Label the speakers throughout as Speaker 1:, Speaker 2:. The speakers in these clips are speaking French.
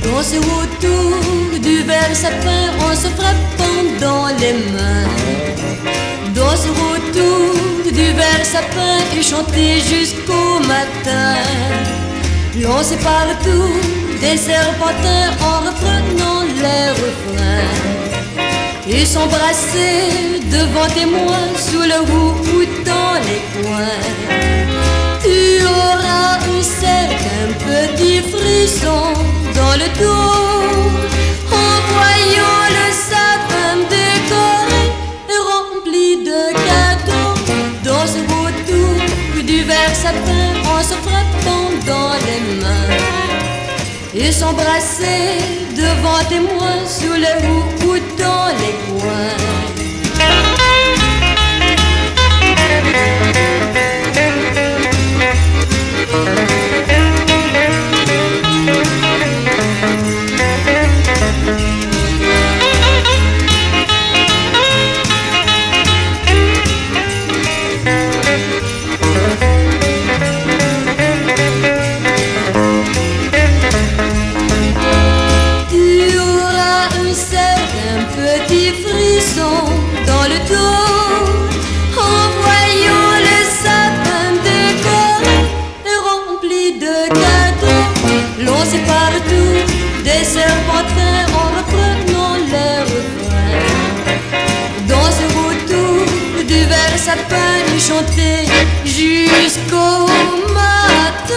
Speaker 1: Danse autour du vert sapin en se frappant dans les mains. Danse autour du vert sapin et chanter jusqu'au matin. Lancer partout des serpentins en reprenant les refrains. Et s'embrasser devant témoins sous le roux ou dans les coins. Tu auras un certain petit frisson dans le dos en voyant le sapin décoré et rempli de cadeaux. Danse autour du vert sapin en se frappant dans les mains. Et s'embrasser devant témoins sous le roux ou dans les coins. Petit frisson dans le dos en voyant le sapin décoré et rempli de cadeaux. Lancé partout des serpentins en reprenant les refrains. Danser autour du vert sapin et chanter jusqu'au matin.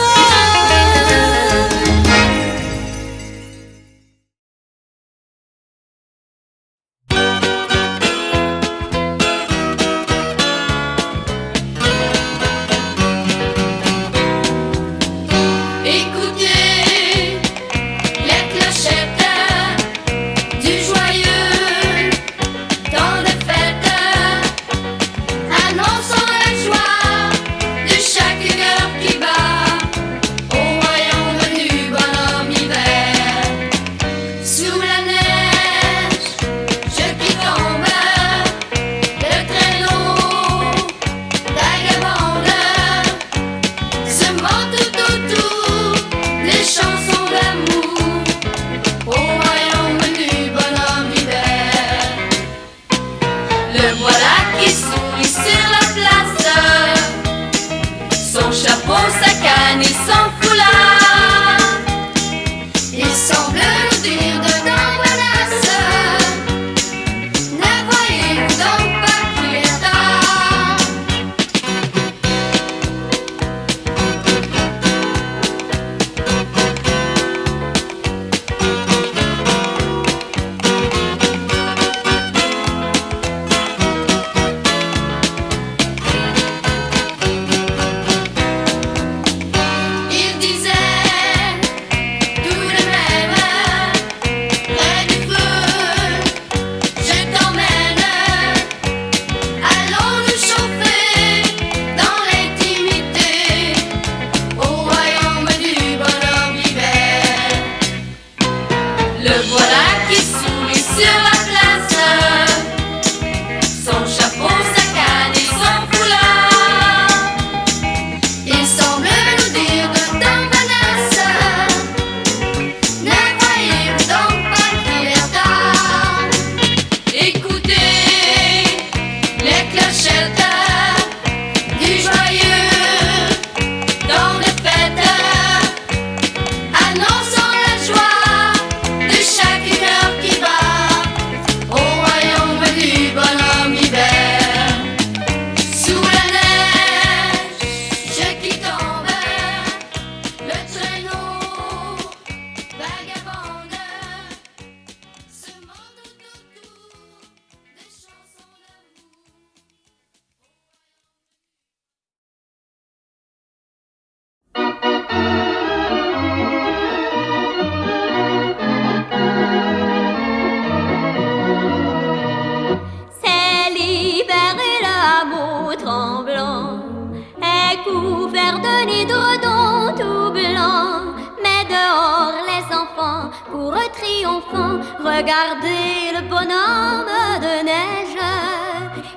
Speaker 2: Regardez le bonhomme de neige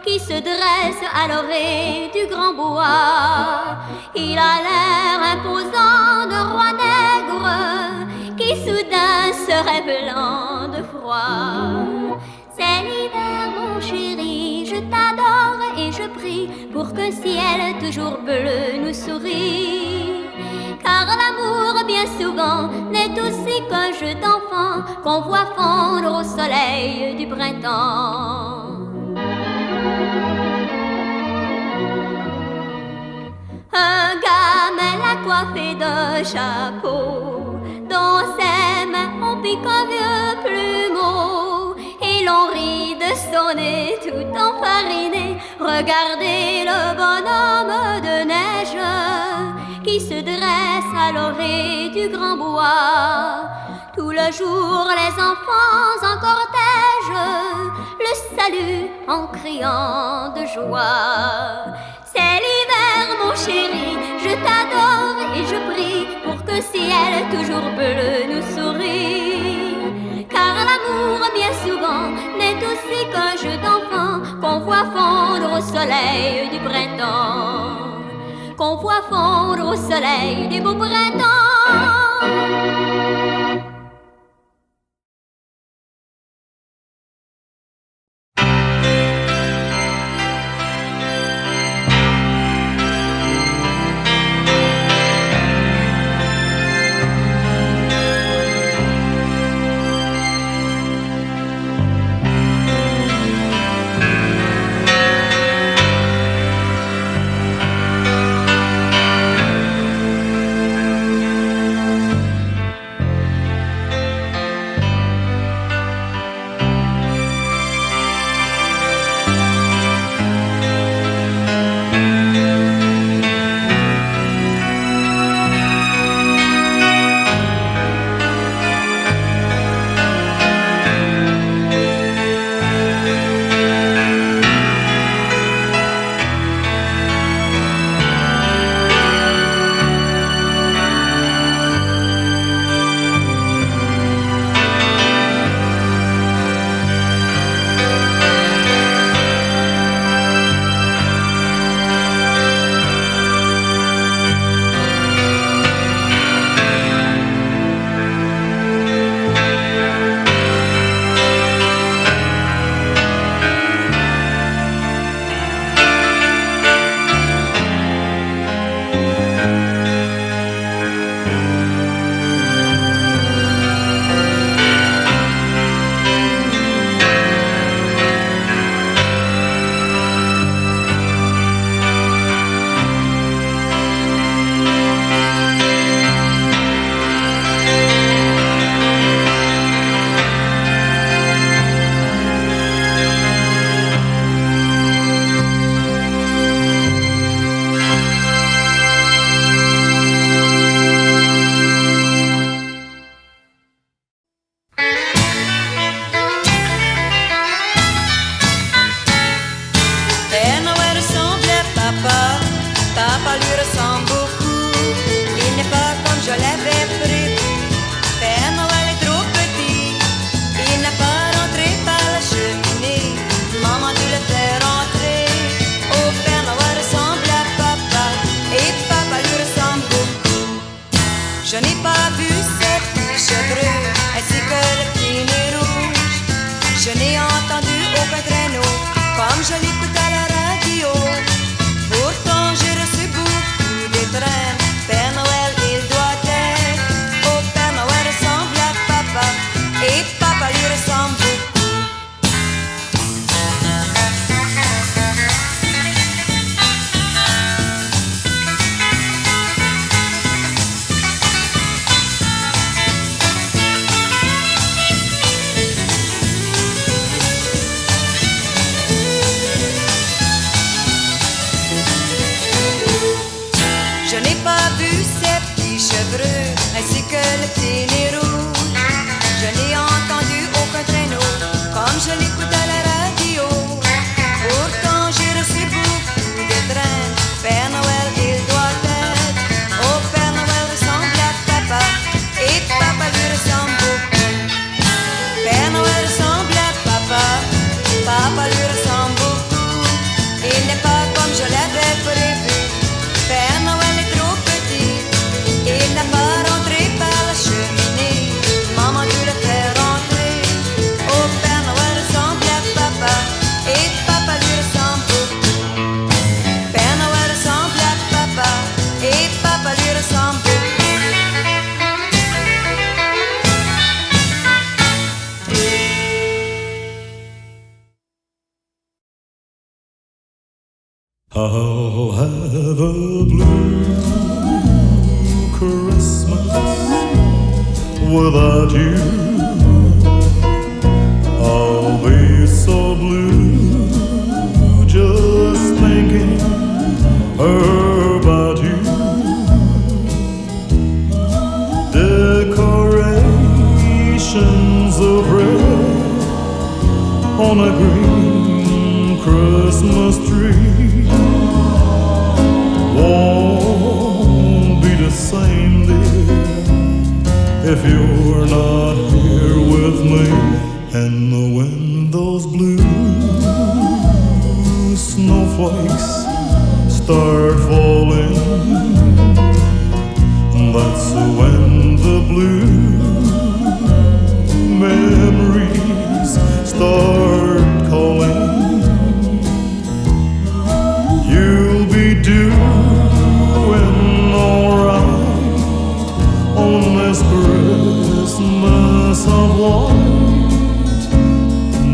Speaker 2: qui se dresse à l'orée du grand bois. Il a l'air imposant de roi nègre qui soudain serait blanc de froid. C'est l'hiver mon chéri, je t'adore et je prie pour qu'un ciel toujours bleu nous sourie. Car l'amour bien souvent n'est aussi qu'un jeu d'enfant qu'on voit fondre au soleil du printemps. Un gamin l'a coiffé d'un chapeau dont ses mains on pique un vieux plumeau et l'on rit de son nez tout enfariné. Regardez le bonhomme de neige qui se dresse à l'orée du grand bois. Tout le jour les enfants en cortège le saluent en criant de joie. C'est l'hiver mon chéri, je t'adore et je prie pour que ciel toujours bleu nous sourie. Car l'amour bien souvent n'est aussi qu'un jeu d'enfant qu'on voit fondre au soleil du printemps. Qu'on voit fondre au soleil des beaux printemps.
Speaker 3: Pourtant j'ai reçu beaucoup d'étrennes. Père Noël, il doit être I'll have a blue Christmas without you. I'll be so blue just thinking about you. Decorations of red on a green Christmas tree won't be the same, dear, if you're not here with me. And when those blue snowflakes start falling, that's when the blue memories start calling. You'll be doing alright on this Christmas of white,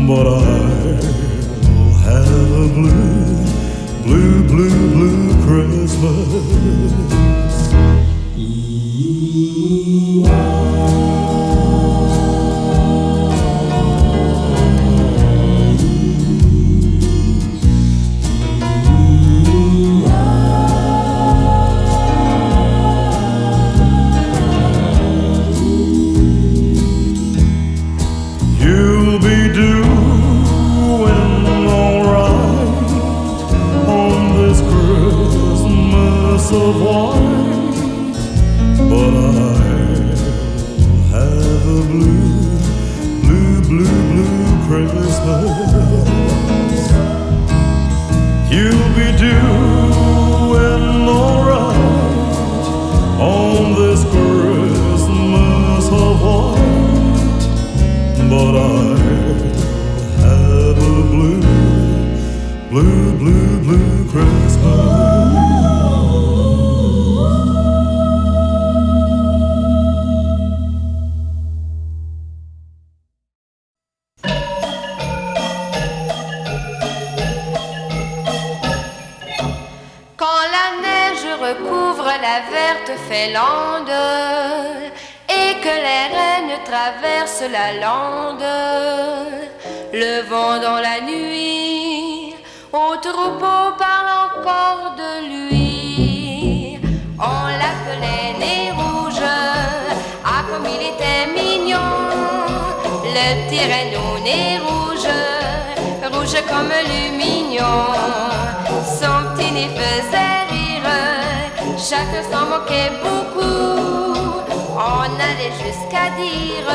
Speaker 3: but I'll have a blue, blue, blue, blue Christmas. You'll be doing alright on this Christmas of white, but I'll have a blue, blue, blue, blue Christmas. You'll be doing alright on this Christmas of white, but I'll have a blue, blue, blue, blue Christmas.
Speaker 4: Quand la neige recouvre la verte félande et que les rennes traversent la lande, le vent dans la nuit au troupeau parle encore de lui. On l'appelait Nez Rouge, ah comme il était mignon, le petit renne au nez rouge, rouge comme lumignon. Son petit nez faisait rire, chacun s'en moquait beaucoup. On allait jusqu'à dire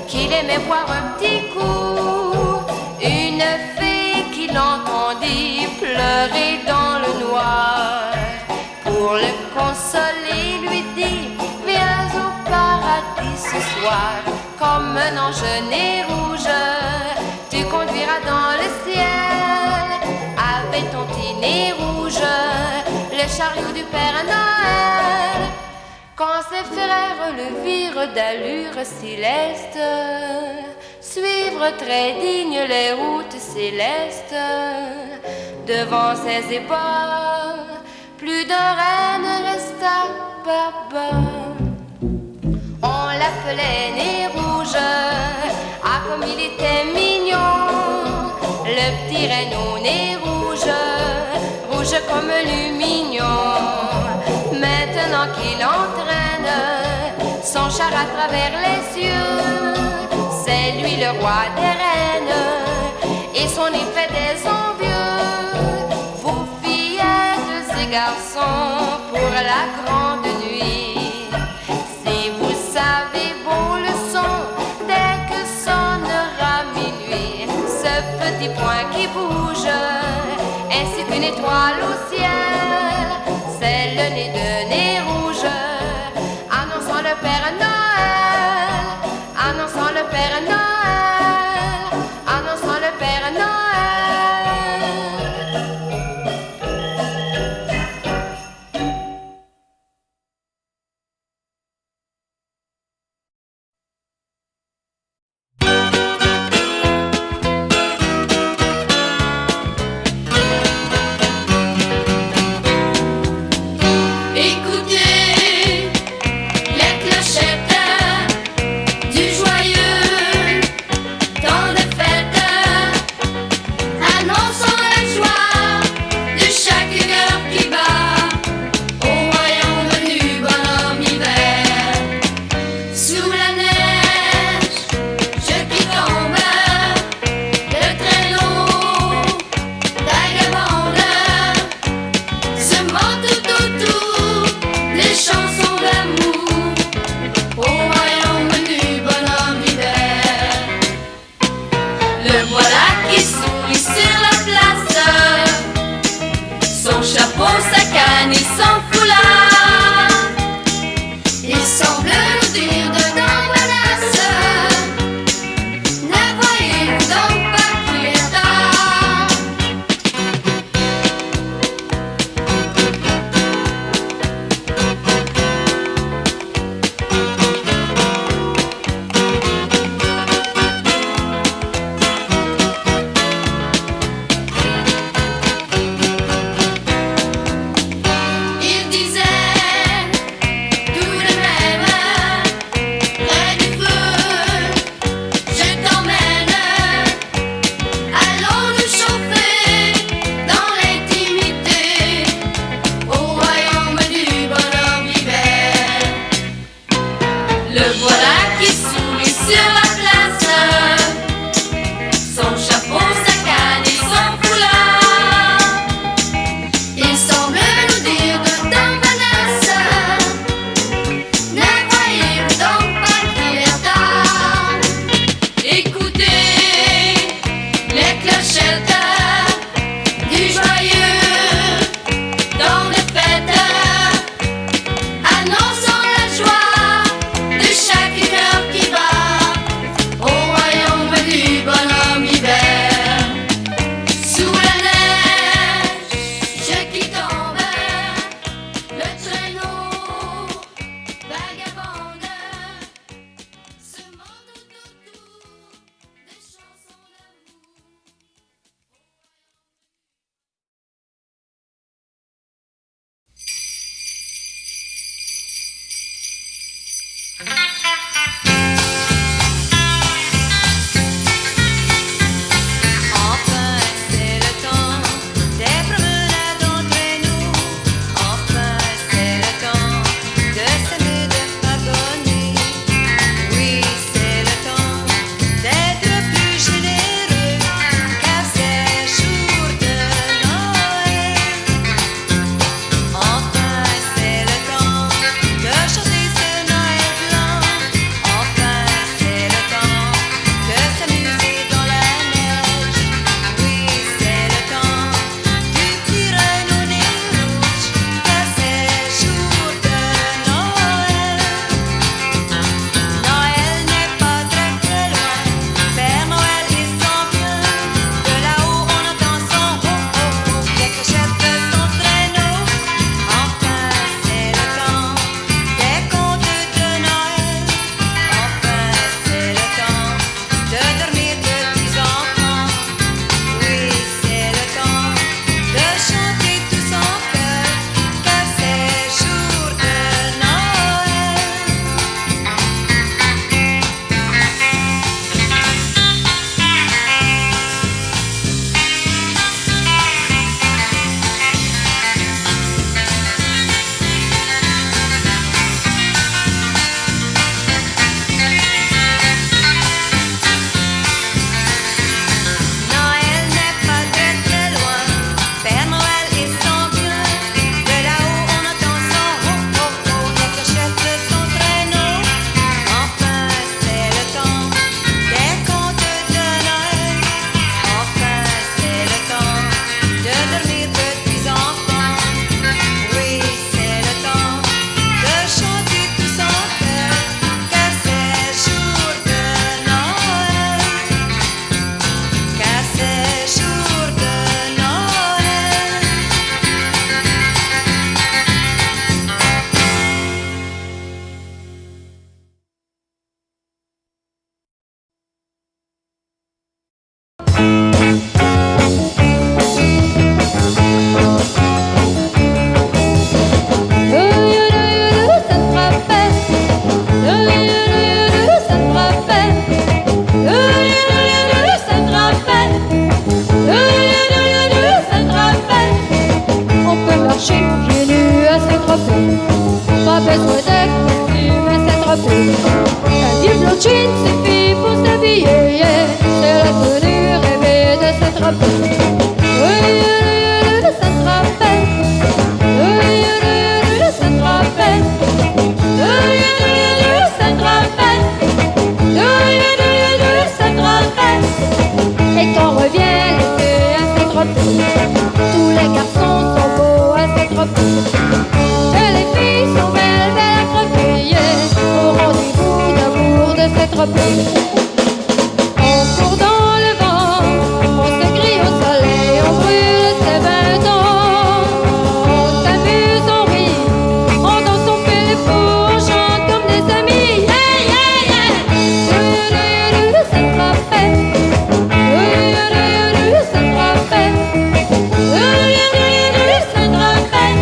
Speaker 4: qu'il aimait boire un petit coup. Une fée qui l'entendit pleurer dans le noir, pour le consoler lui dit: viens au paradis ce soir. Comme un ange nez rouge, tu conduiras dans le ciel avec ton petit nez rouge le chariot du Père Noël. Quand ses frères le virent d'allure céleste, suivre très digne les routes célestes, devant ses épaules plus d'un renne resta baba. On l'appelait Nez Rouge, ah comme il était mignon, le petit renne au nez rouge, rouge comme lumignon. Maintenant qu'il entraîne son char à travers les cieux, c'est lui le roi des reines et son effet des envieux. Vous fillettes et garçons pour la grande nuit, si vous savez bon le son dès que sonnera minuit, ce petit point qui bouge ainsi qu'une étoile au ciel, c'est le nez de Nez Rouge, annonçant le Père Noël, annonçant le Père Noël, annonçant le Père Noël.
Speaker 2: vent tout autour, des chansons d'amour au royaume du bonhomme d'hiver. Le voilà qui sourit sur la place, son chapeau, sa canne et son foulard. Il semble nous dire dedans menace, ne voyez-vous donc pas qu'il est tard? Il disait tout de même, près du feu, je t'emmène. Allons nous chauffer dans l'intimité au royaume du bonhomme d'hiver. Le voilà qui sourit sur la place, son chapeau, sa canne et son foulard. Il semble nous dire dedans menace, ne voyez-vous donc pas qu'il est tard? Écoutez les clochettes du joyeux dans les fêtes, annonçant la joie de chaque cœur qui bat au royaume du bonhomme hiver. Sous la neige qui tombe, le traîneau vagabonde, ce monde autour des chansons d'amour. Enfin, c'est le temps des promenades entre nous. Enfin, c'est le temps de s'aimer, de pardonner. Oui, c'est le temps d'être plus généreux, car c'est jour de Noël. Enfin, c'est le temps de chanter ce Noël blanc. Enfin, c'est le temps de s'amuser dans la neige. Oui, c'est le temps du petit renouer rouge, car c'est jour de Noël. Noël n'est pas très très loin, Père Noël il s'en vient. De là-haut on entend son ho-ho-ho, les clochettes de son traîneau. Enfin, c'est le temps des contes de Noël. Enfin, c'est le temps de dormir, petits enfants. Oui, c'est le temps de chanter tous en chœur, car c'est jour de Noël. Noël n'est pas très très loin, Père Noël il s'en vient. De là-haut on entend son ho-ho-ho, les clochettes de son traîneau. Enfin, c'est le temps des contes de Noël. Enfin, c'est le temps de dormir, petits enfants. Oui, c'est le temps de chanter tous en chœur, car c'est jour de Noël. Car c'est jour de Noël.
Speaker 1: Ça me rappelle, ça me rappelle, ça me rappelle, ça me rappelle. On peut marcher pieds nus à Saint-Tropez, pas besoin de costume à Saint-Tropez. Un vieux blond jean suffit pour s'habiller, c'est la tenue rêvée de Saint-Tropez. Ça me rappelle.
Speaker 5: s'attroper. Et les filles sont belles, belles à crever, yeah, au rendez-vous d'amour de s'attroper. On court dans le vent, on se grille au soleil, on brûle ses 20 ans. On s'amuse, on rit, on danse, on fait les fous, on chante comme des amis. Yeah, yeah, yeah. Ça me rappelle, ça me rappelle, ça me rappelle,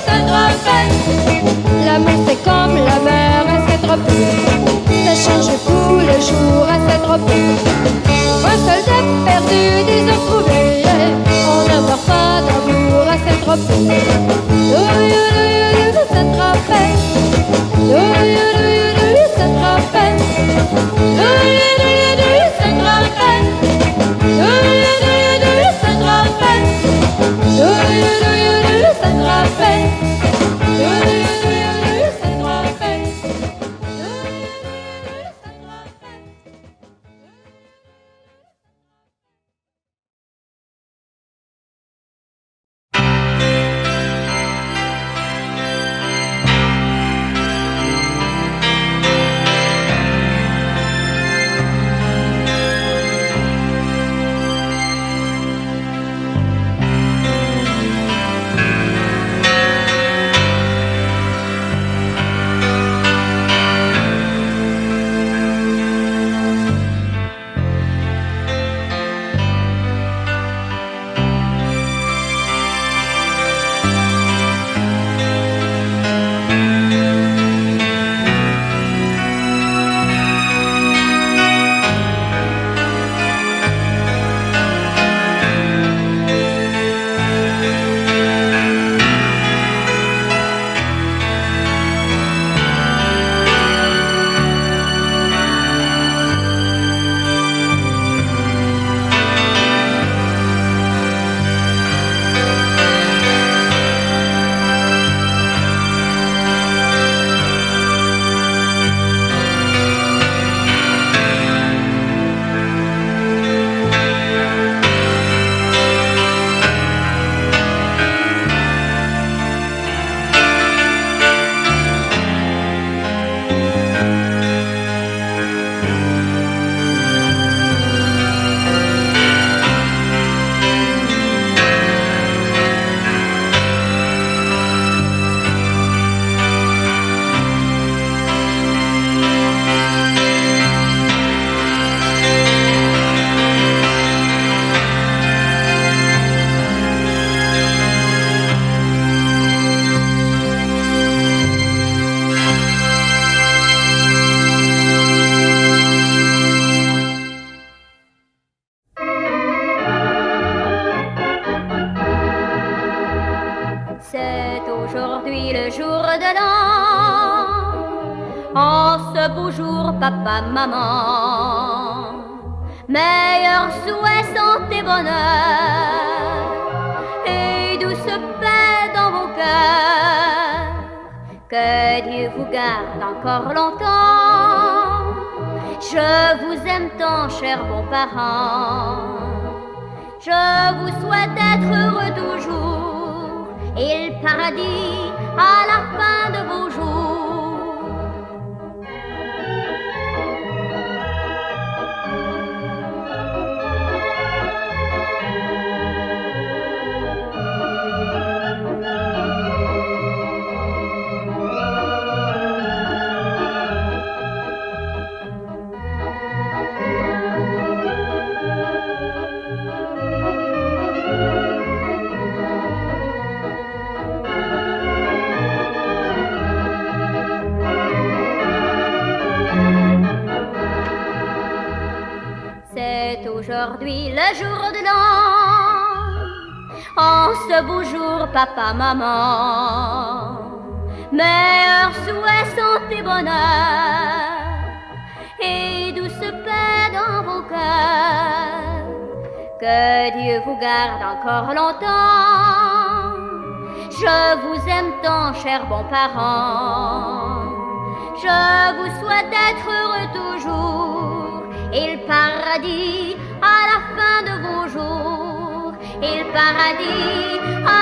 Speaker 5: ça me rappelle. L'amour c'est comme la mer à s'attroper. Ça change tous les jours à s'attroper. Un soldat perdu, des heures trouvées, on ne meurt pas d'amour à s'attroper. Ça te rappelle, ça te rappelle, ça te rappelle, ça te rappelle, ça te rappelle.
Speaker 2: Papa, maman, meilleurs souhaits, santé, bonheur et douce paix dans vos cœurs. Que Dieu vous garde encore longtemps. Je vous aime tant, chers bons parents. Je vous souhaite d'être heureux toujours et le paradis à la fin de vos jours. Aujourd'hui le jour de l'an, en ce beau jour, papa, maman, meilleurs souhaits, santé, bonheur et douce paix dans vos cœurs. Que Dieu vous garde encore longtemps. Je vous aime tant, chers bons parents. Je vous souhaite d'être heureux toujours et le paradis à la fin de vos jours, et le paradis à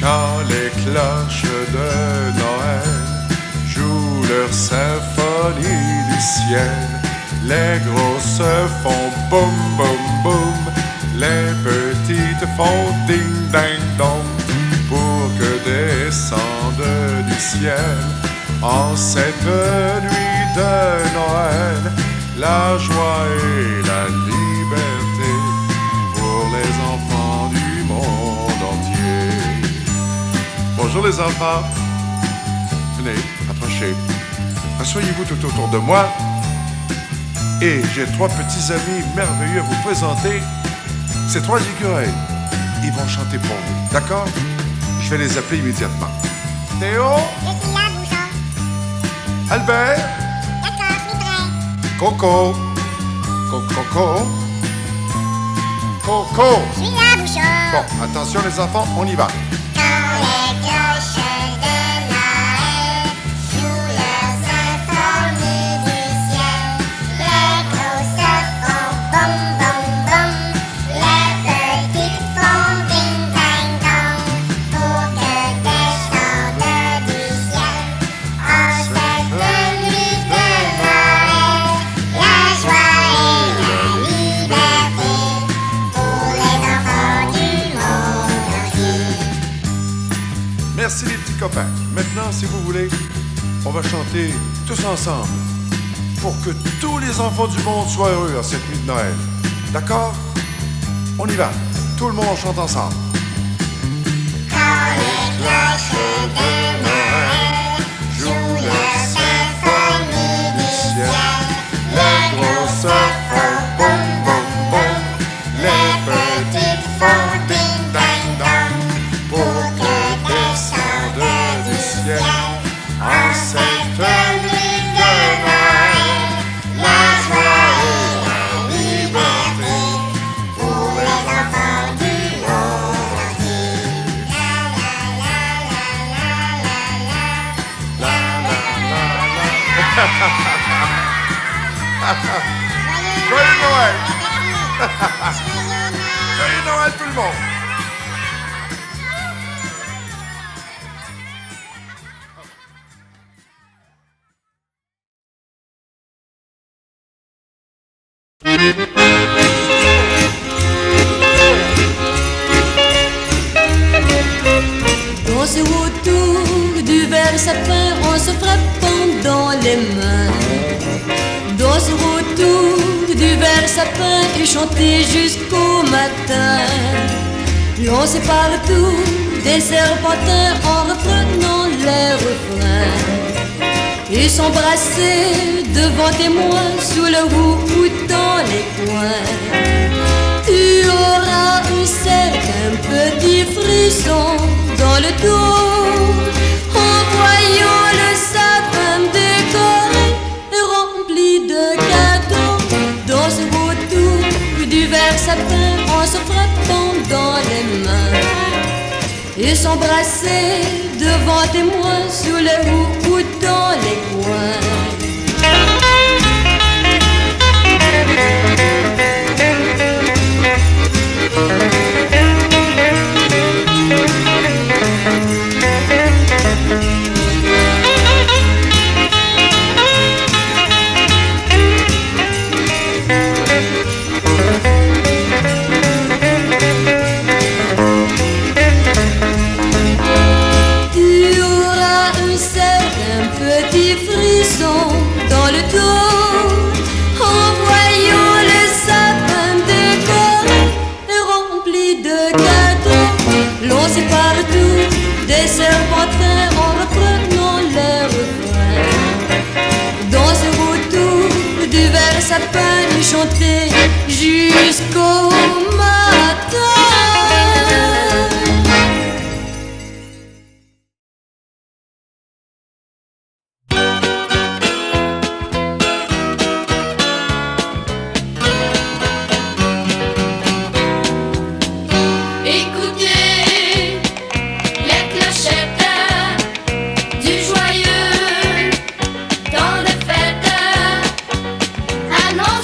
Speaker 6: Quand les cloches de Noël jouent leur symphonie du ciel, les grosses font boum boum boum, les petites font ding ding dong, pour que descende du ciel en cette nuit de Noël la joie et la liberté pour les enfants du monde entier. Bonjour les enfants. Venez, approchez. Asseyez-vous tout autour de moi. Et j'ai 3 petits amis merveilleux à vous présenter. Ces 3 écureuils. Ils vont chanter pour vous, d'accord? Je vais les appeler immédiatement. Théo?
Speaker 7: Je suis là, Bouchon.
Speaker 6: Albert?
Speaker 7: D'accord, je suis prêt.
Speaker 6: Coco? Coco? Coco?
Speaker 7: Je suis là, Bouchon.
Speaker 6: Bon, attention les enfants, on y va.
Speaker 7: Quand les cloches de Noël jouent leur symphonie du ciel, les grosses font boum boum boum, les petites font ding ding dong, pour que descende du ciel en cette nuit de Noël la joie et la liberté pour les enfants du monde entier.
Speaker 6: Merci les petits copains. Maintenant, si vous voulez, on va chanter tous ensemble pour que tous les enfants du monde soient heureux en cette nuit de Noël. D'accord? On y va. Tout le monde chante ensemble.
Speaker 7: Quand les cloches de Noël jouent leur symphonie du ciel, les grosses font boum boum boum, les petites font ding ding dong, pour que descende du ciel en cette nuit de Noël la joie et la liberté pour les enfants du monde entier.
Speaker 6: Joyeux Noël! Joyeux Noël tout le monde!
Speaker 1: Danser autour du vert sapin en se frappant dans les mains. Danser autour du vert sapin et chanter jusqu'au matin. Lancer partout des serpentins en reprenant les refrains. Et s'embrasser devant témoins sous le roux ou dans les coins. Tu auras un certain petit frisson dans le dos en voyant le sapin décoré et rempli de cadeaux. Danser autour du vert sapin en se frappant dans les mains et s'embrasser devant témoins sous les roues ou dans les coins. Tu auras un certain petit frisson dans le dos en voyant le sapin décoré et rempli de cadeaux. Lancé partout des serpentins en reprenant les refrains. Danser autour du vert sapin et chanter jusqu'au matin.
Speaker 2: Écoutez les clochettes du joyeux temps de fête. Annonce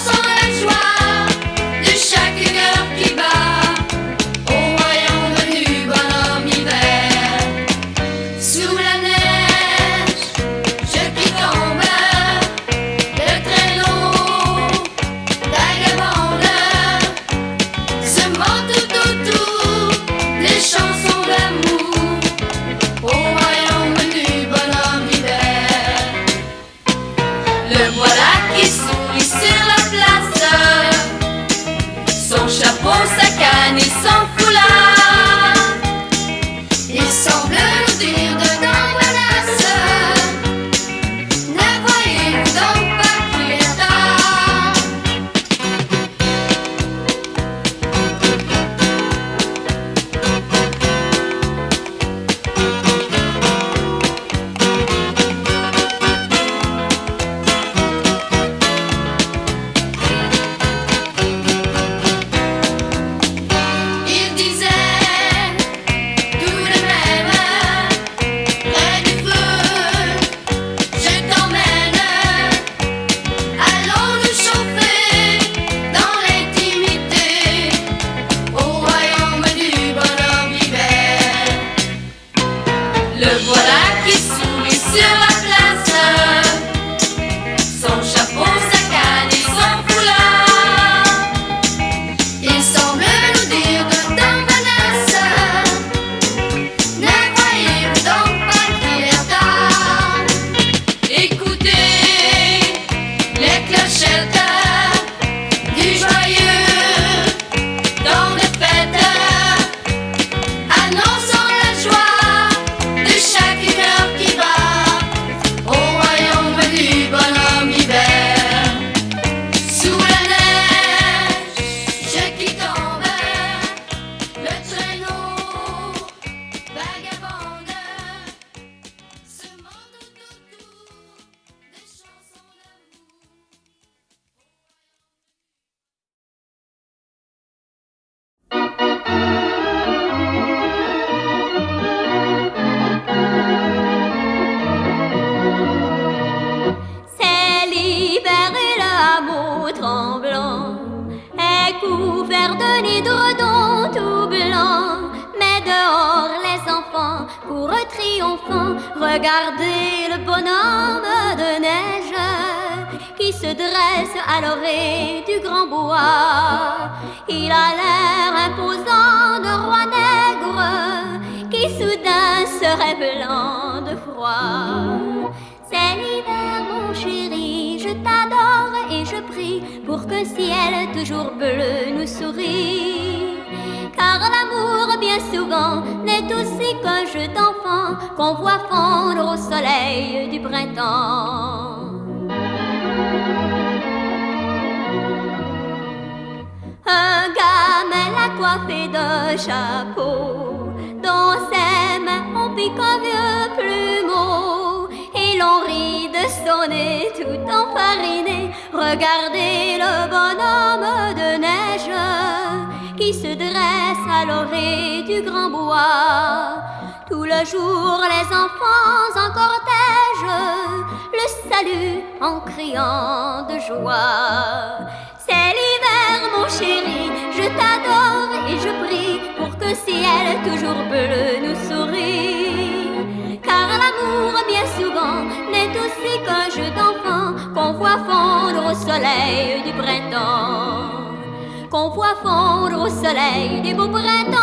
Speaker 1: clochettes du joyeux temps de fête, annonçant la joie de chaque cœur qui bat au royaume du bonhomme hiver. Sous la neige qui tombe, le traîneau vagabonde se monte autour des chansons d'amour.
Speaker 2: C'est l'hiver et l'amour tremblant est couvert de nids d'redons tout blancs. Mais dehors les enfants courent triomphants, regardez le bonhomme de neige qui se dresse à l'orée du grand bois. Il a l'air imposant de roi nègre qui soudain serait blanc de froid. C'est l'hiver mon chéri, je t'adore et je prie pour qu'un ciel toujours bleu nous sourie. Car l'amour bien souvent n'est aussi qu'un jeu d'enfant qu'on voit fondre au soleil du printemps. Un gamin l'a coiffé d'un chapeau, dans ses mains on pique un vieux plumeau, et l'on rit de son nez tout enfariné. Regardez le bonhomme de neige qui se dresse à l'orée du grand bois. Tout le jour les enfants en cortège le saluent en criant de joie. C'est l'hiver mon chéri, je t'adore et je prie pour que ciel toujours bleu nous sourie. Car l'amour bien souvent n'est aussi qu'un jeu d'enfant qu'on voit fondre au soleil du printemps, qu'on voit fondre au soleil du beau printemps.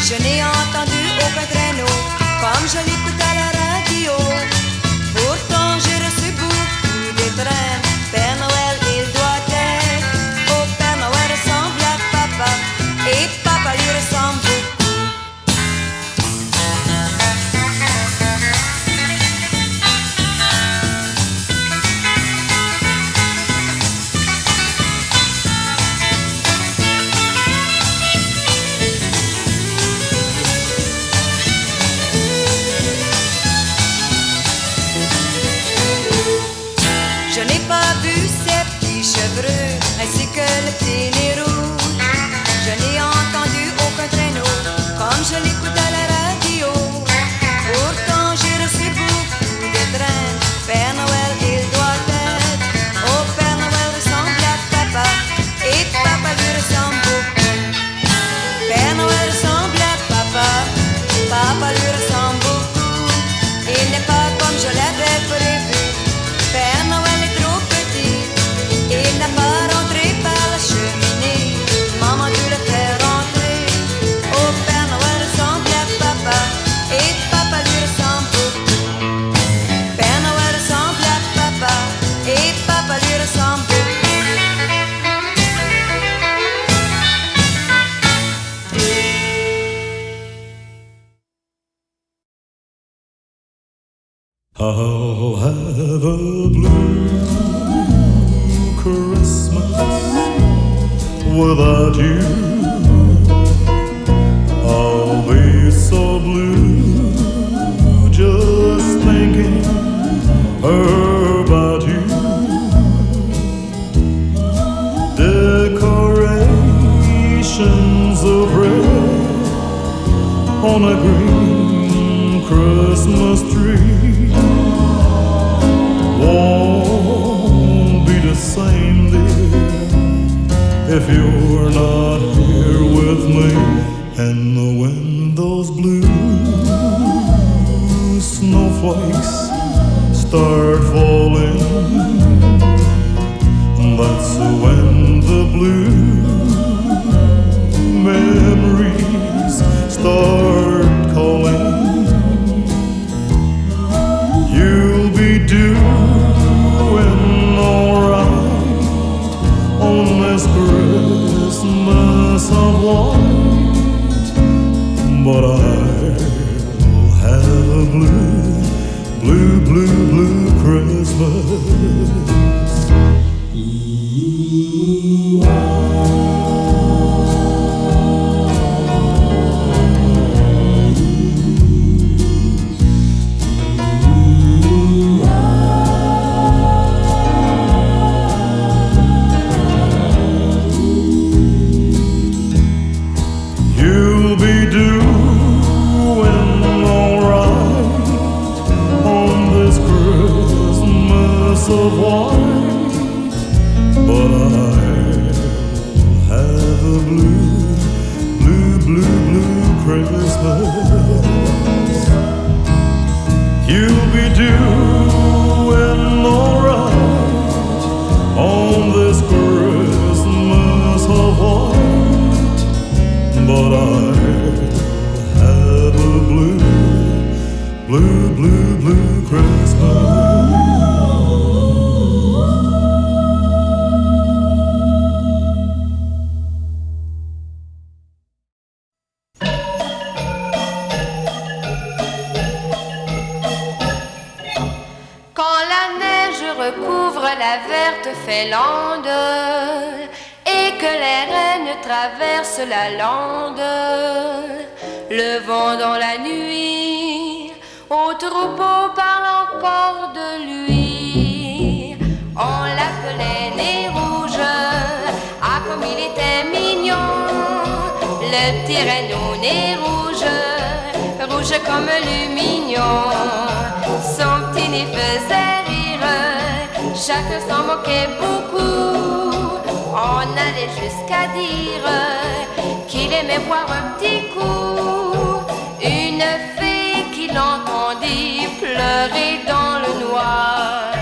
Speaker 8: Je n'ai entendu aucun traîneau comme je l'écoute à la radio.
Speaker 3: I'll have a blue Christmas without you. I'll be so blue just thinking about you. Decorations of red on a green Christmas tree won't be the same, dear, if you're not here with me. And when those blue snowflakes start falling, that's when the blue memories start calling. You'll be doing alright on this Christmas of white, but I'll have a blue, blue, blue, blue Christmas. You'll be doing alright on this Christmas of white, but I'll have a blue, blue, blue, blue Christmas. You'll be doing alright on this Christmas of white, but I'll have a blue, blue, blue, blue Christmas.
Speaker 4: Quand la neige recouvre la verte Félande et que les rennes traversent la lande, le vent dans la nuit au troupeau parle encore de lui. On l'appelait Nez Rouge, ah comme il était mignon, le petit renne au nez rouge, rouge comme lumignon. Son petit nez faisait rire, chacun s'en moquait beaucoup. On allait jusqu'à dire qu'il aimait boire un petit coup. Une fée qui l'entendit pleurer dans le noir,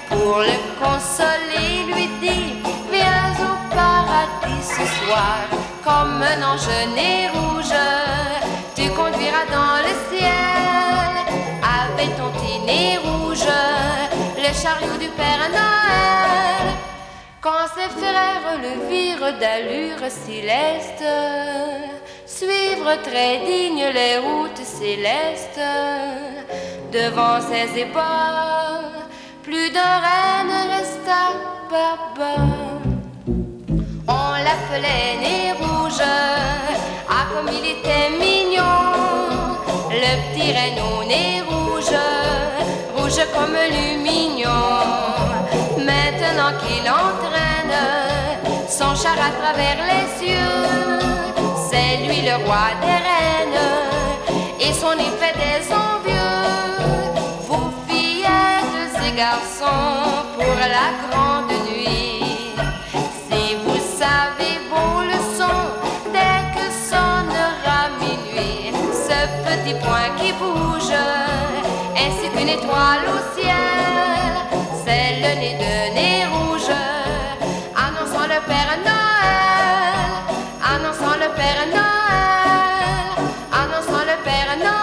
Speaker 4: pour le consoler lui dit: viens au paradis ce soir. Comme un ange nez rouge, tu conduiras dans le ciel avec ton petit nez rouge le chariot du Père Noël. Quand ses frères le virent d'allure si leste, suivre très digne les routes célestes, devant ses épaules plus d'un renne resta baba. On l'appelait Nez Rouge, ah comme il était mignon, le petit renne au nez rouge, rouge comme lumignon. Maintenant qu'il entraîne son char à travers les cieux, c'est lui le roi des reines et son nez fait des envieux. Vous fillettes et garçons pour la grande nuit, si vous savez vos leçons dès que sonnera minuit, ce petit point qui bouge ainsi qu'une étoile au ciel, c'est le nez de Nez Rouge, annonçant le Père Noël, annonçant le Père Noël, annonçant le Père Noël.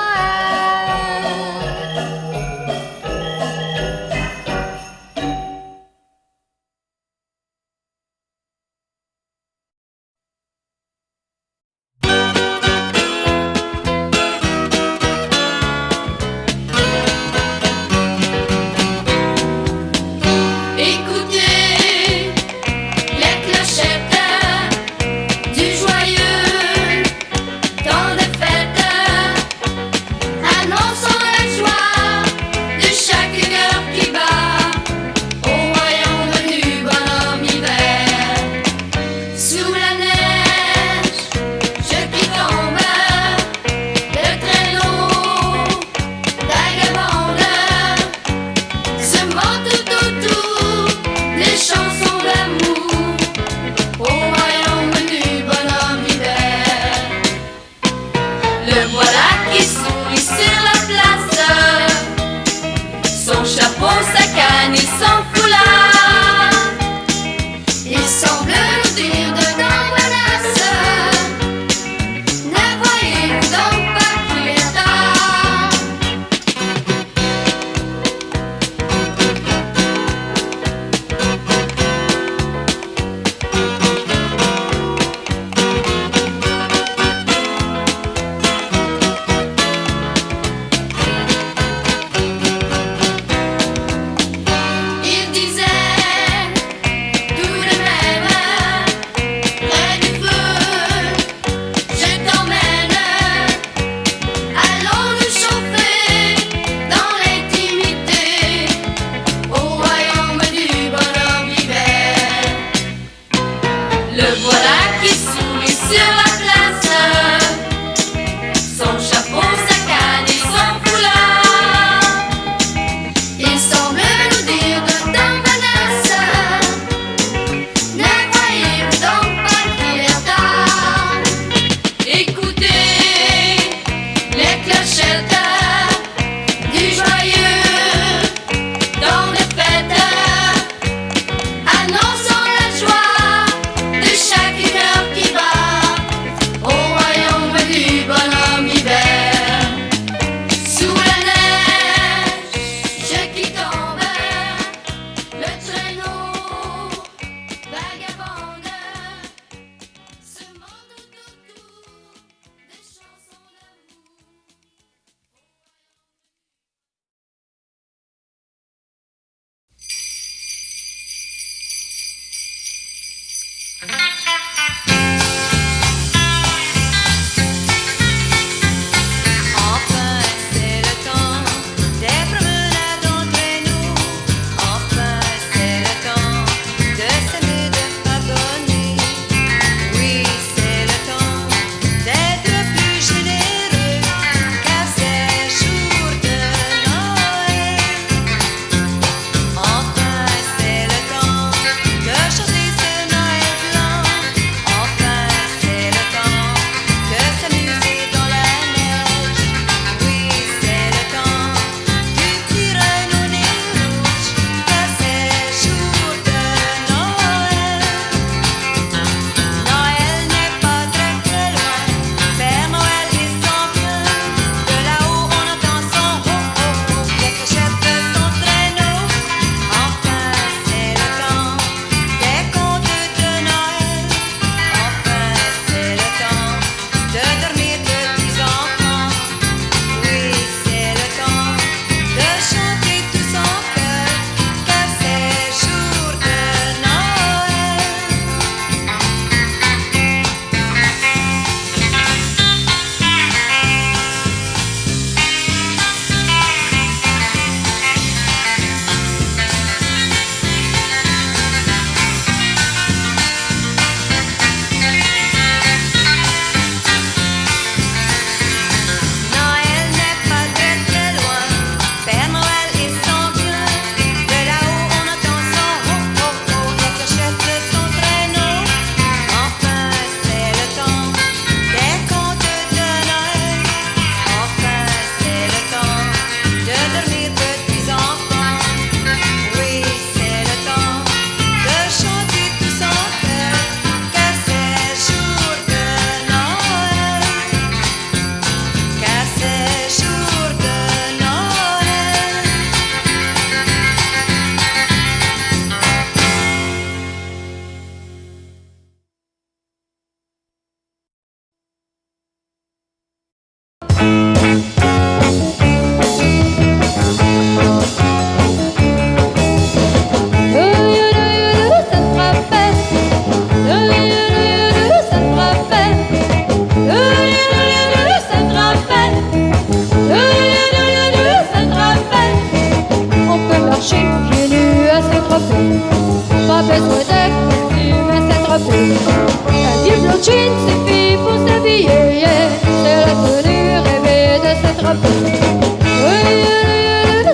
Speaker 5: Son jean suffit pour s'habiller, c'est la tenue rêvée de Saint-Tropez.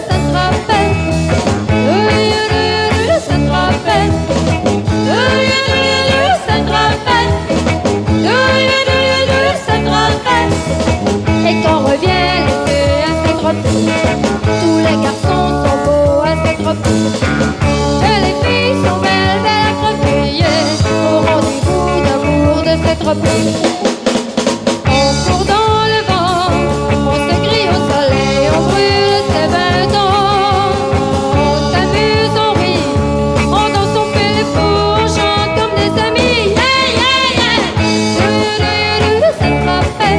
Speaker 5: Saint-Tropez, Saint-Tropez, Saint-Tropez. Et quand revient l'été à Saint-Tropez, tous les garçons sont beaux à Saint-Tropez. Et les filles sont belles, belles à crever, yeah, au rendez-vous d'amour de Saint-Tropez. On court dans le vent, on se grille au soleil, on brûle ses 20 ans. On s'amuse, on rit, on danse, on fait les fous, on chante comme des amis, yeah, yeah, yeah. Saint-Tropez, Saint-Tropez,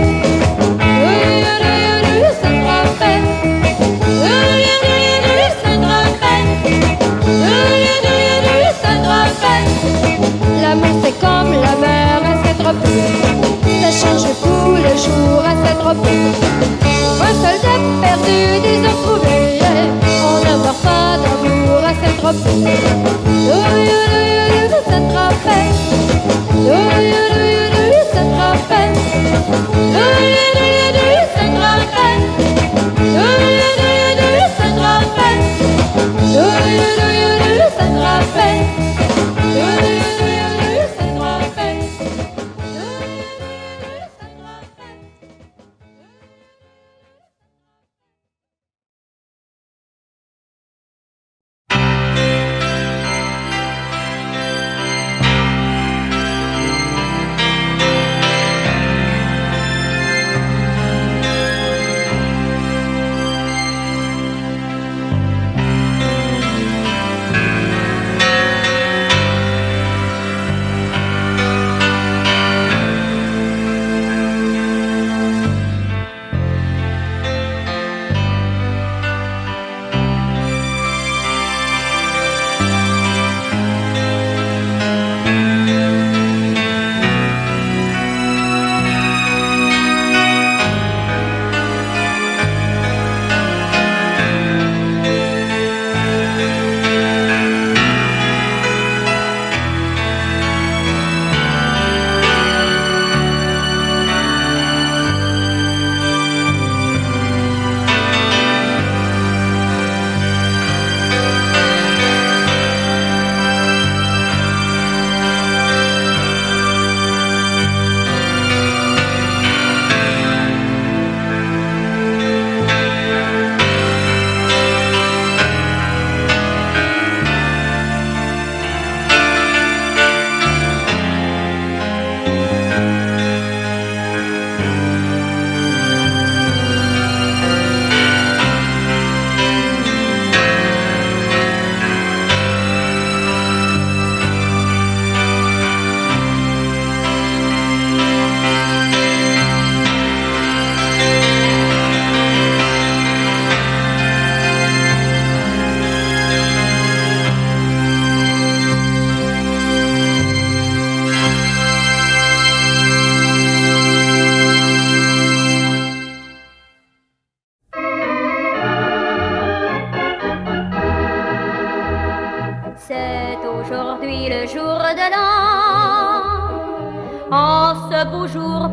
Speaker 5: Saint-Tropez. L'amour c'est comme la mer à Saint-Tropez, ça change tous les jours à Saint-Tropez. Un soldat perdu, 10 heures trouvées, yeah. On ne meurt pas d'amour à Saint-Tropez. Saint-Tropez, Saint-Tropez,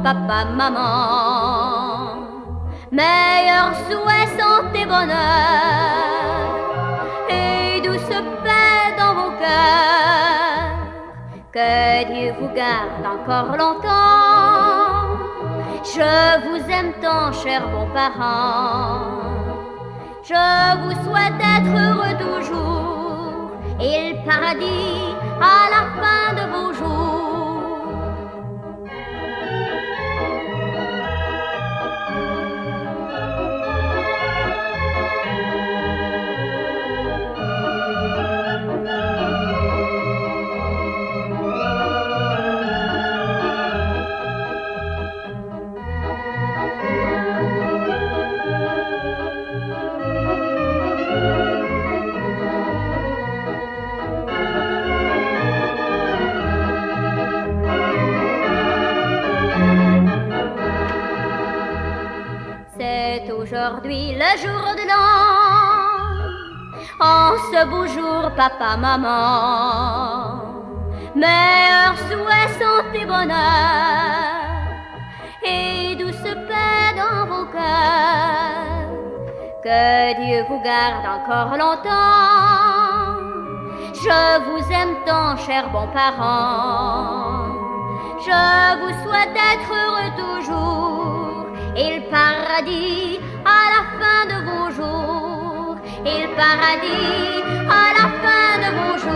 Speaker 2: Papa, maman, meilleurs souhaits, santé, bonheur et douce paix dans vos cœurs. Que Dieu vous garde encore longtemps. Je vous aime tant, chers bons parents. Je vous souhaite d'être heureux toujours et le paradis à la fin de vos jours. Aujourd'hui, le jour de l'an, en ce beau jour, papa, maman, meilleurs souhaits, santé, bonheur et douce paix dans vos cœurs. Que Dieu vous garde encore longtemps. Je vous aime tant, chers bons parents. Je vous souhaite d'être heureux toujours et le paradis à la fin de vos jours. Et le paradis à la fin de vos jours.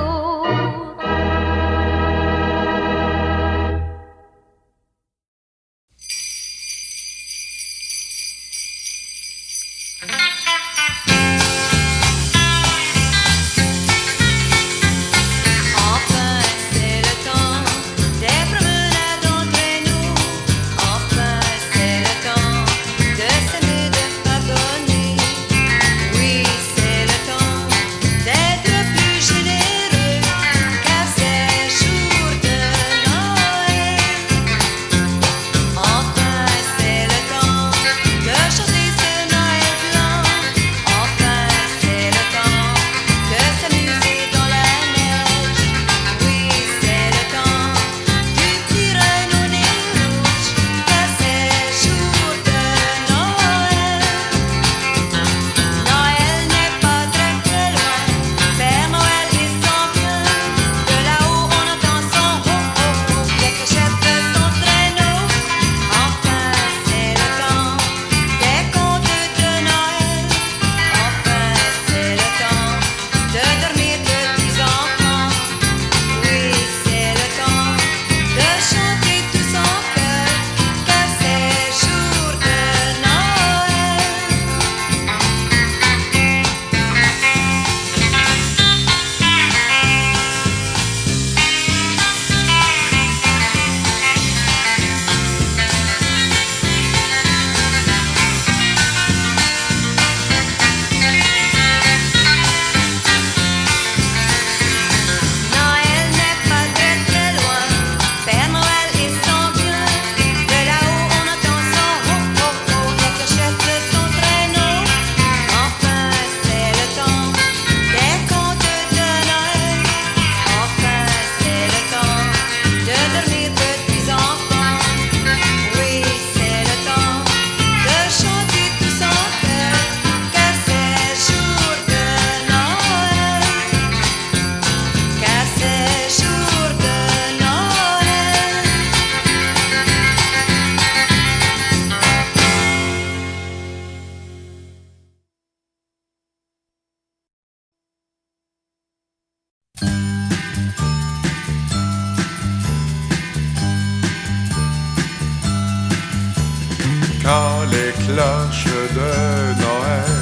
Speaker 6: Quand les cloches de Noël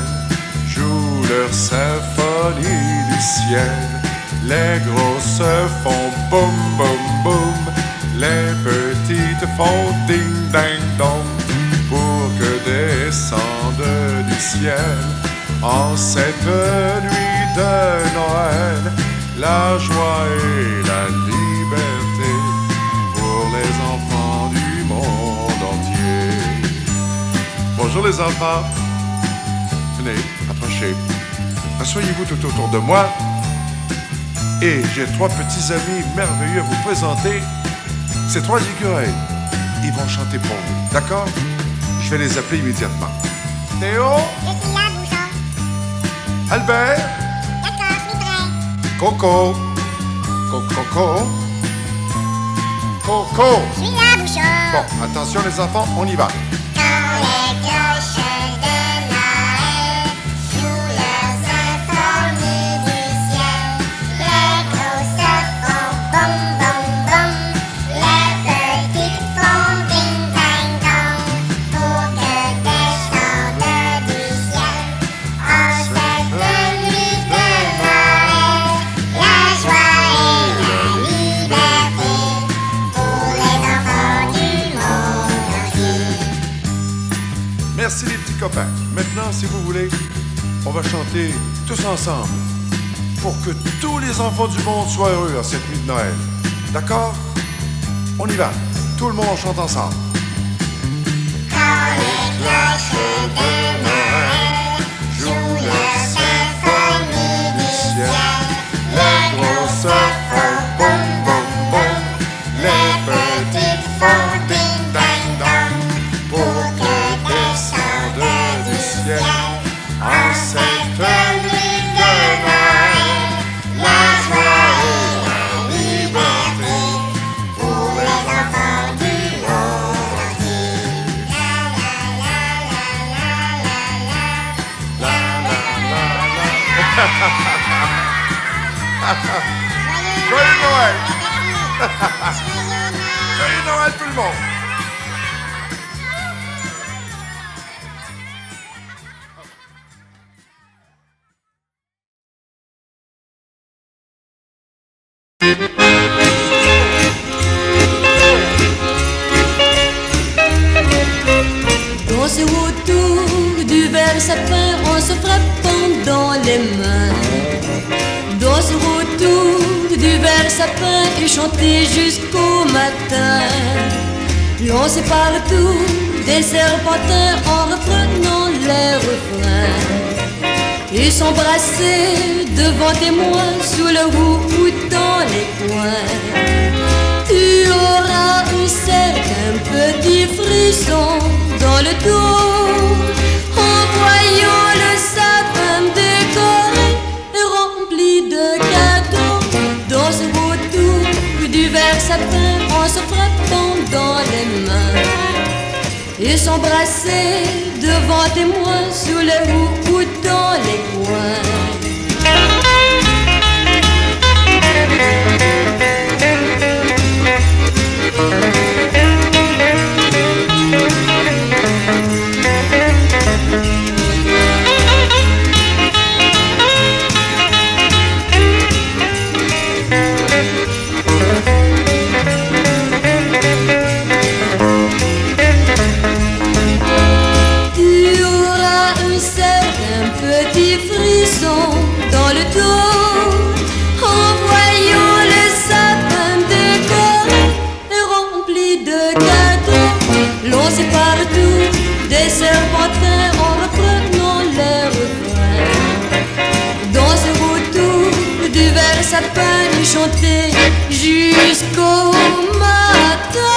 Speaker 6: jouent leur symphonie du ciel, les grosses font boum boum boum, les petites font ding ding dong, pour que descende du ciel en cette nuit de Noël la joie et la liberté pour les enfants du monde entier. Bonjour les enfants. Venez, approchez. Asseyez-vous tout autour de moi. Et j'ai 3 petits amis merveilleux à vous présenter. Ces 3 écureuils. Ils vont chanter pour vous, d'accord? Je vais les appeler immédiatement. Théo?
Speaker 7: Je suis là, Bouchon.
Speaker 6: Albert?
Speaker 7: D'accord, je suis prêt.
Speaker 6: Coco? Coco? Coco?
Speaker 7: Je suis là, Bouchon.
Speaker 6: Bon, attention les enfants, on y va.
Speaker 7: Quand les cloches de Noël jouent leur symphonie du ciel, les grosses font boum boum boum, les petites font ding dang dong, pour que descende du ciel en cette nuit de Noël la joie et la liberté pour les enfants du monde entier.
Speaker 6: Merci les petits copains. Maintenant, si vous voulez, on va chanter tous ensemble pour que tous les enfants du monde soient heureux à cette nuit de Noël. D'accord? On y va. Tout le monde on chante ensemble.
Speaker 7: Quand les cloches de Noël jouent leur symphonie du ciel, les grosses font boum boum
Speaker 6: Joyeux Noël! Joyeux Noël tout le monde!
Speaker 1: Dansez autour du vert sapin en se frappant dans les mains. Dansez autour du vert sapin et chantez jusqu'au matin. Lancez partout des serpentins en reprenant les refrains. Et s'embrasser devant témoins sous le roux ou dans les coins. Tu auras un certain petit frisson dans le dos en voyant le sapin décoré et rempli de cadeaux. Danse autour du vert sapin en se frappant dans les mains. Et s'embrasser devant témoins sous le roux ou dans les coins. Dans le dos, en voyant le sapin décoré et rempli de cadeaux. Lancez partout des serpentins en reprenant les refrains. Dansez autour du vert sapin et chantez jusqu'au matin.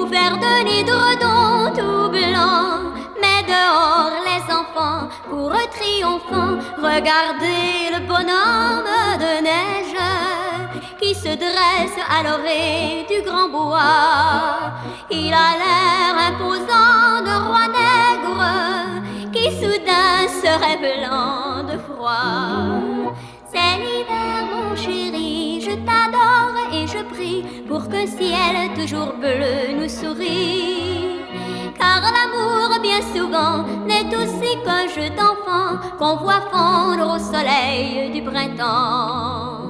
Speaker 2: couvert de d'édredons tout blancs. Mais dehors les enfants courent triomphants, regardez le bonhomme de neige qui se dresse à l'orée du grand bois. Il a l'air imposant de roi nègre qui soudain serait blanc de froid. C'est l'hiver mon chéri, je t'adore et je prie pour qu'un ciel toujours bleu nous sourie. Car l'amour bien souvent n'est aussi qu'un jeu d'enfant qu'on voit fondre au soleil du printemps.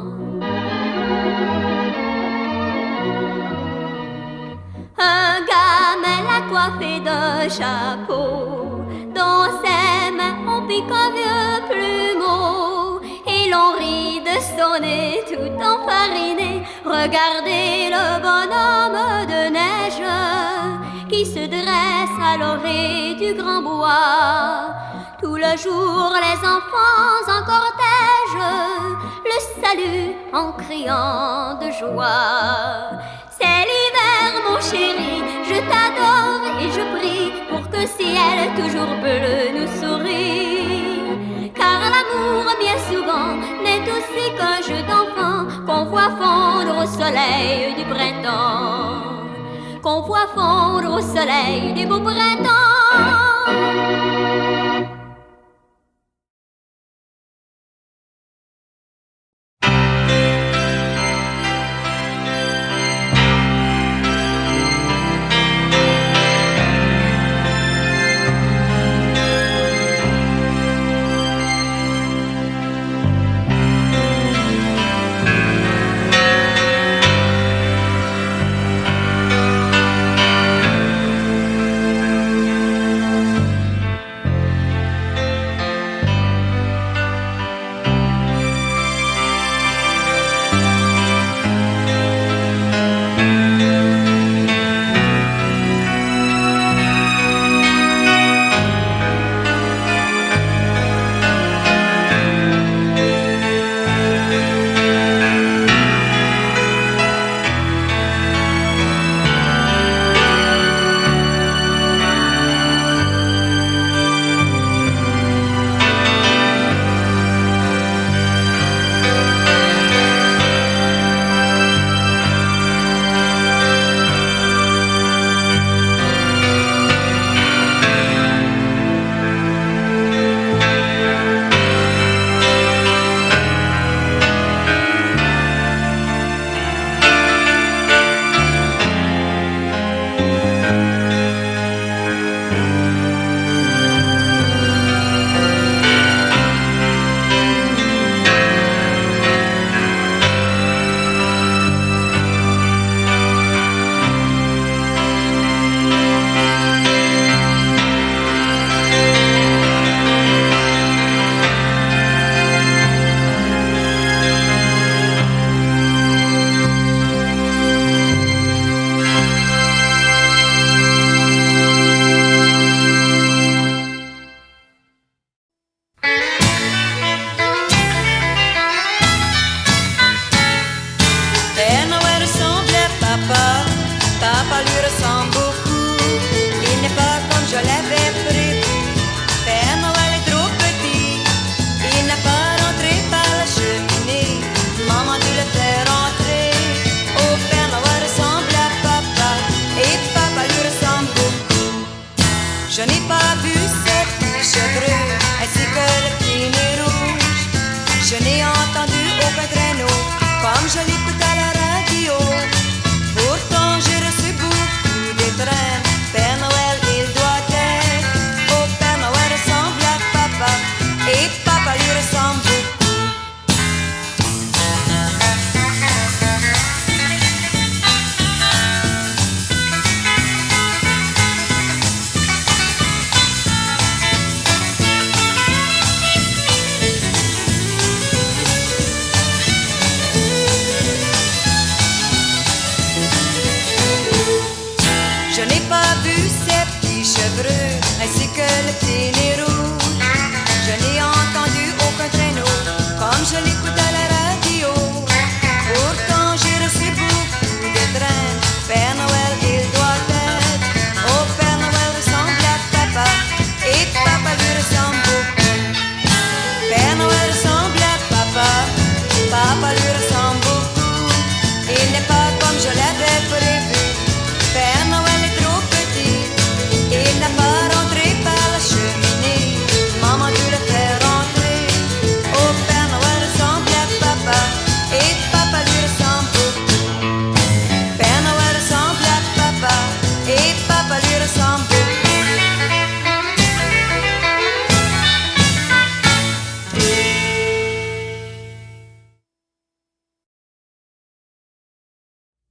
Speaker 2: Un gamin l'a coiffé d'un chapeau, dans ses mains on pique un vieux plumeau, et l'on rit de son nez tout enfariné. Regardez le bonhomme de neige qui se dresse à l'orée du grand bois. Tout le jour les enfants en cortège le saluent en criant de joie. C'est l'hiver mon chéri, je t'adore et je prie pour que ciel toujours bleu nous sourie. Car l'amour bien souvent n'est aussi qu'un jeu d'enfant qu'on voit fondre au soleil du printemps, qu'on voit fondre au soleil du beau printemps.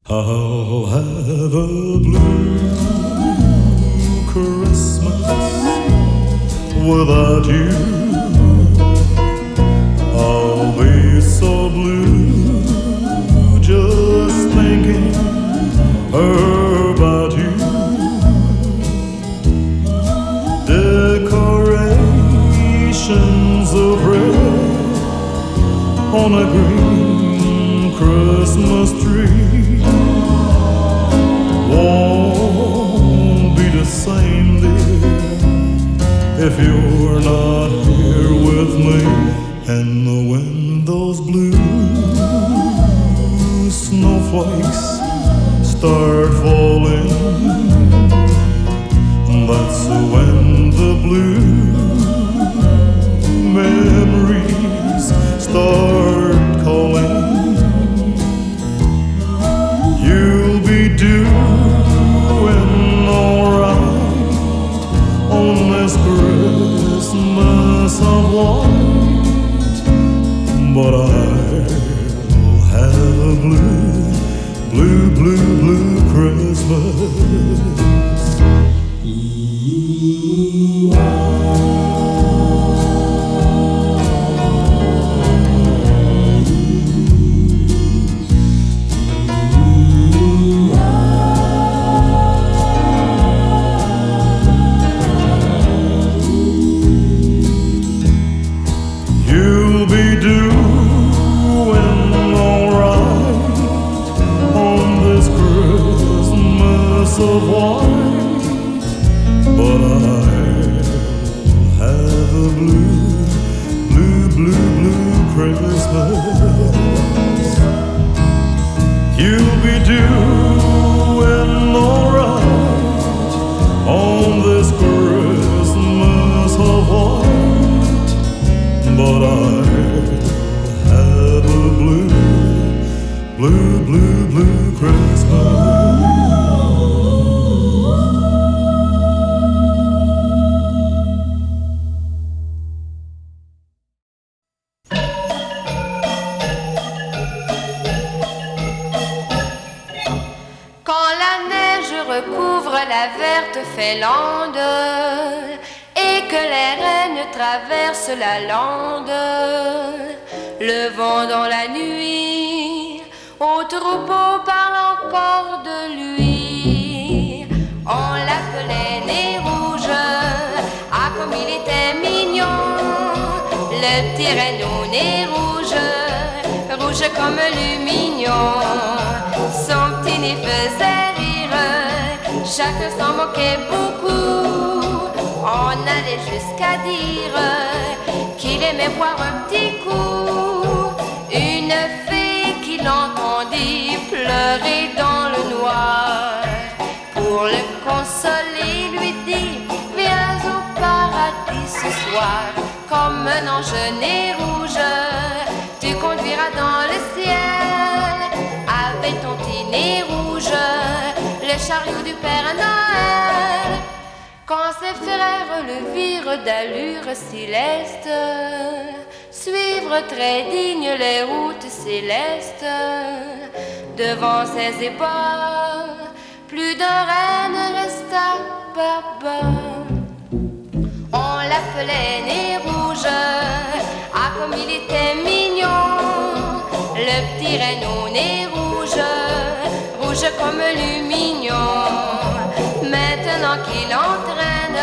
Speaker 3: I'll have a blue Christmas without you. I'll be so blue just thinking about you. Decorations of red on a green Christmas tree won't be the same, dear, if you're not here with me. And when those blue snowflakes start falling, that's when the blue memories start calling. You'll be doing alright on this Christmas of white, but I'll have a blue, blue, blue, blue Christmas. You'll be doing alright on this Christmas of white, but I'll have a blue, blue, blue, blue Christmas. You'll be doing alright on this Christmas of white, but I'll have a blue, blue, blue, blue Christmas.
Speaker 4: Quand la neige recouvre la verte Félande et que les rennes traversent la lande, le vent dans la nuit au troupeau parle encore de lui. On l'appelait Nez Rouge, ah comme il était mignon, le petit renne au nez rouge, rouge comme lumignon. Son petit nez faisait rire, chacun s'en moquait beaucoup. On allait jusqu'à dire qu'il aimait boire un petit coup. Une fée qui l'entendit pleurer dans le noir, pour le consoler lui dit: viens au paradis ce soir. Comme un ange nez rouge, tu conduiras dans le ciel avec ton petit nez rouge le chariot du Père Noël. Quand ses frères le virent d'allure céleste, suivre très digne les routes célestes, devant ses épaules, plus d'un renne resta baba. On l'appelait Nez Rouge, ah comme il était mignon, le petit renne au nez rouge, rouge comme lumignon. Maintenant qu'il entraîne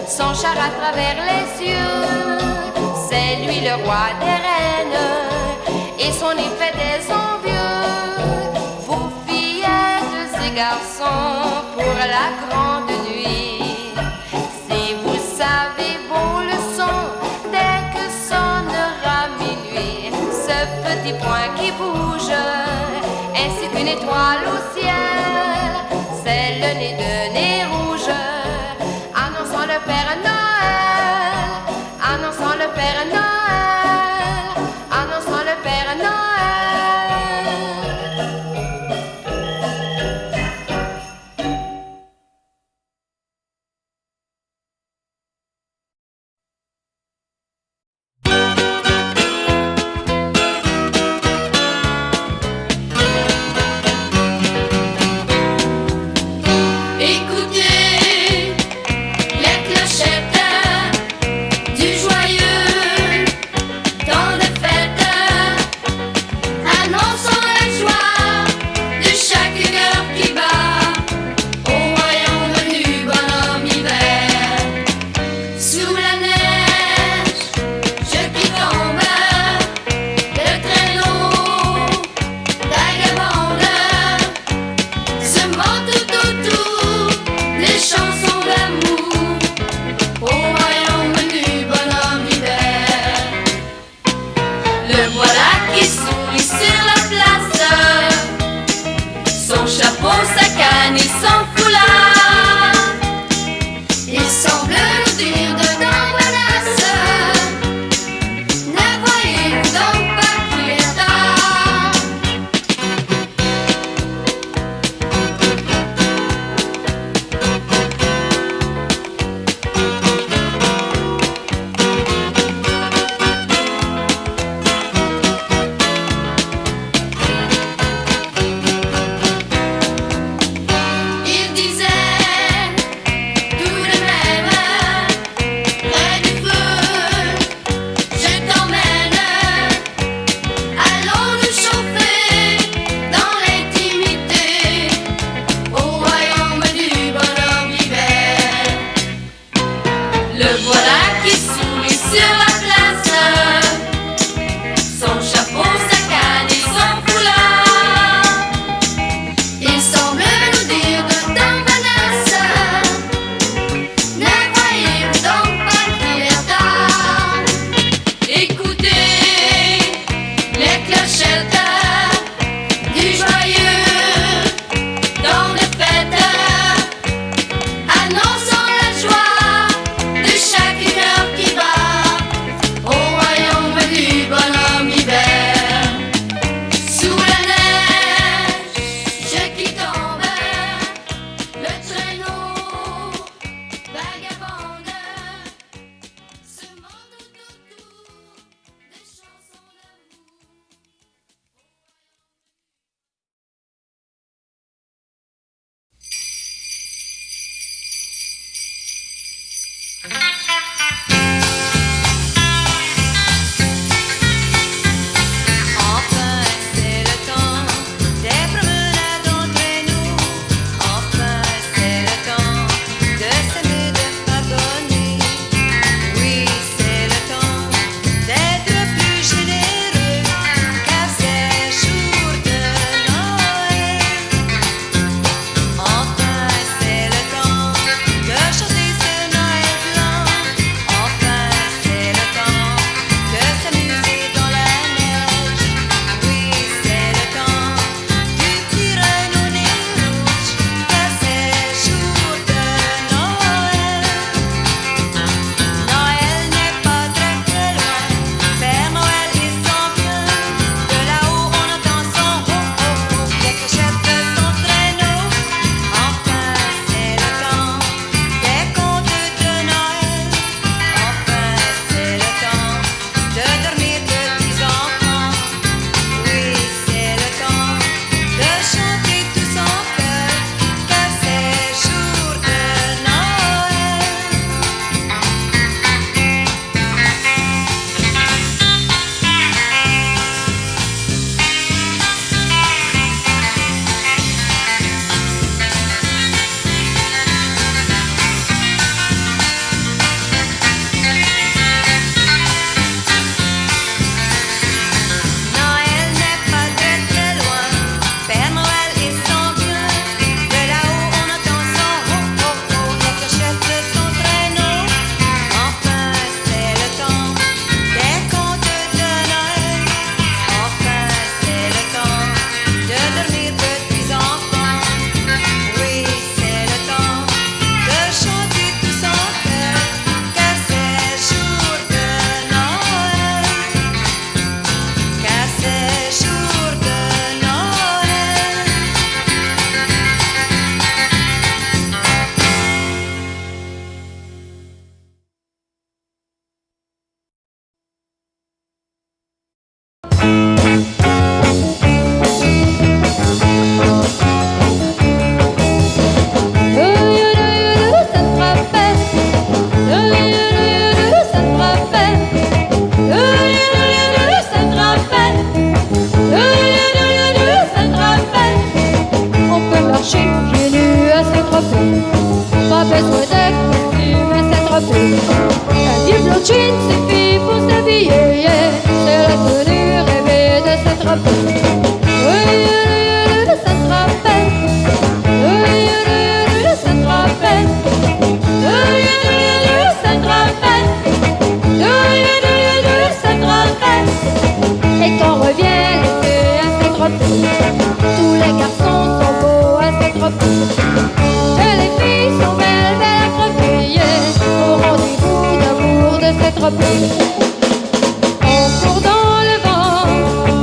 Speaker 4: son char à travers les cieux, c'est lui le roi des reines et son nez fait des envieux. Vous fillettes et garçons pour la grande nuit, si vous savez bon le son dès que sonnera minuit, ce petit point qui bouge ainsi qu'une étoile au ciel, c'est le nez de Nez Rouge, annonçant le Père Noël, annonçant le Père Noël, annonçant le Père Noël.
Speaker 5: jean suffit pour s'habiller. C'est la tenue rêvée de cette robe. Ça te rappelle. Ça te rappelle. Ça te rappelle. Ça te rappelle. Et quand revient l'été à cette robe, tous les garçons sont beaux à cette robe. Et les filles sont belles, belles à crever. Au rendez-vous d'amour de cette robe. On court dans le vent,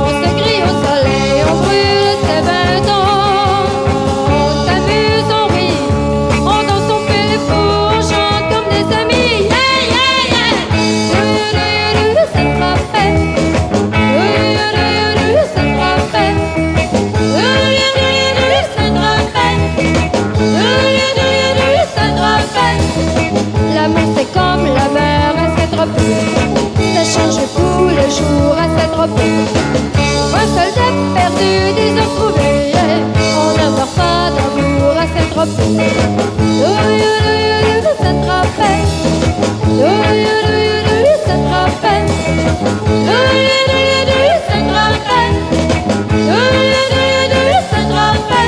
Speaker 5: on se grille au soleil, on brûle ses 20 ans. On s'amuse, on rit, on danse, on fait le fou, on chante comme des amis. Yeah, yeah, yeah. Ça te rappelle. Ça te rappelle. Ça te rappelle. Ça te rappelle. L'amour c'est comme la mer à cette robe. Ça change tous les jours à cette robe. Un soldat perdu, 10 heures trouvées. On ne meurt pas d'amour à cette robe. Ça te rappelle. Ça te rappelle. Ça te rappelle. Ça te rappelle. Ça te rappelle.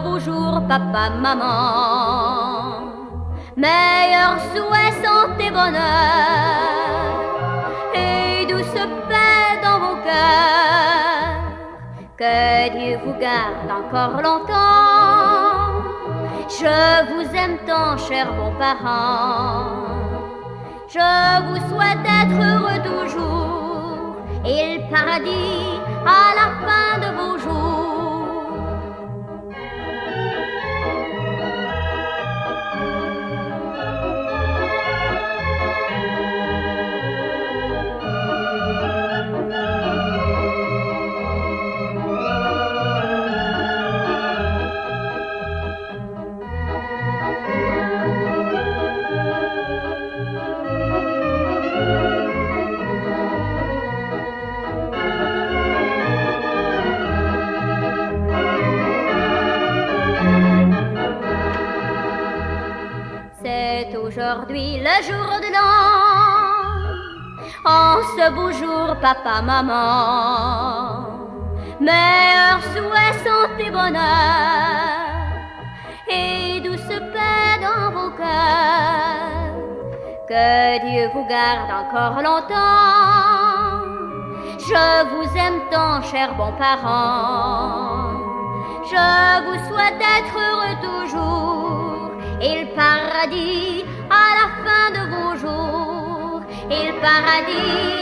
Speaker 2: beau jour, papa, maman. Meilleurs souhaits, santé, bonheur et douce paix dans vos cœurs. Que Dieu vous garde encore longtemps. Je vous aime tant, chers bons parents. Je vous souhaite d'être heureux toujours et le paradis à la fin de vos jours. Aujourd'hui, le jour de l'an, en ce beau jour, papa, maman, meilleurs souhaits, santé, bonheur et douce paix dans vos cœurs. Que Dieu vous garde encore longtemps. Je vous aime tant, chers bons parents. Je vous souhaite d'être heureux toujours et le paradis à la fin de vos jours. Et le paradis